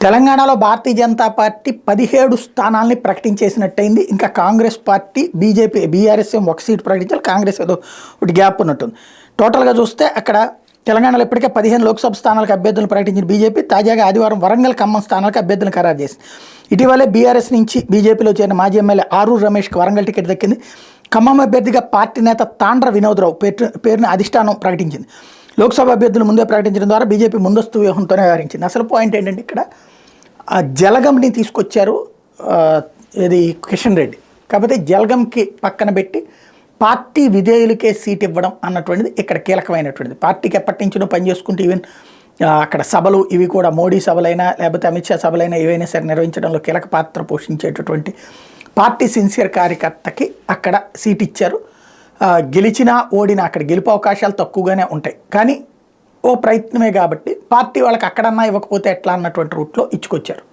తెలంగాణలో భారతీయ జనతా పార్టీ 17 స్థానాల్ని ప్రకటించేసినట్టయింది. ఇంకా Congress party, BJP, BRS ఏమో ఒక సీటు ప్రకటించాలి, కాంగ్రెస్ ఏదో ఒకటి గ్యాప్ ఉన్నట్టుంది. టోటల్గా చూస్తే అక్కడ తెలంగాణలో ఇప్పటికే 15 లోక్సభ స్థానాలకు అభ్యర్థులను ప్రకటించిన బీజేపీ తాజాగా ఆదివారం వరంగల్, ఖమ్మం స్థానాలకు అభ్యర్థులను ఖరారు చేసింది. ఇటీవలే బీఆర్ఎస్ నుంచి బీజేపీలో చేరిన మాజీ ఎమ్మెల్యే ఆరూరు రమేష్కి వరంగల్ టికెట్ దక్కింది. ఖమ్మం అభ్యర్థిగా పార్టీ నేత తాండ్ర వినోద్రావు పేరును అధిష్టానం ప్రకటించింది. లోక్సభ అభ్యర్థులు ముందే ప్రకటించడం ద్వారా బీజేపీ ముందస్తు వ్యూహంతోనే వ్యవహరించింది. అసలు పాయింట్ ఏంటంటే ఇక్కడ జలగంని తీసుకొచ్చారు, ఇది కిషన్ రెడ్డి. కాకపోతే జలగంకి పక్కన పెట్టి పార్టీ విధేయులకే సీట్ ఇవ్వడం అన్నటువంటిది ఇక్కడ కీలకమైనటువంటిది. పార్టీకి ఎప్పటి నుంచో పనిచేసుకుంటూ ఈవెన్ అక్కడ సభలు ఇవి కూడా మోడీ సభలైనా లేకపోతే అమిత్ షా సభలైనా ఏవైనా సరే నిర్వహించడంలో కీలక పాత్ర పోషించేటటువంటి పార్టీ సిన్సియర్ కార్యకర్తకి అక్కడ సీట్ ఇచ్చారు. గెలిచినా ఓడినా అక్కడ గెలుపు అవకాశాలు తక్కువగానే ఉంటాయి, కానీ ఓ ప్రయత్నమే కాబట్టి పార్టీ వాళ్ళకి అక్కడన్నా ఇవ్వకపోతే ఎట్లా అన్నటువంటి రూట్లో ఇచ్చుకొచ్చారు.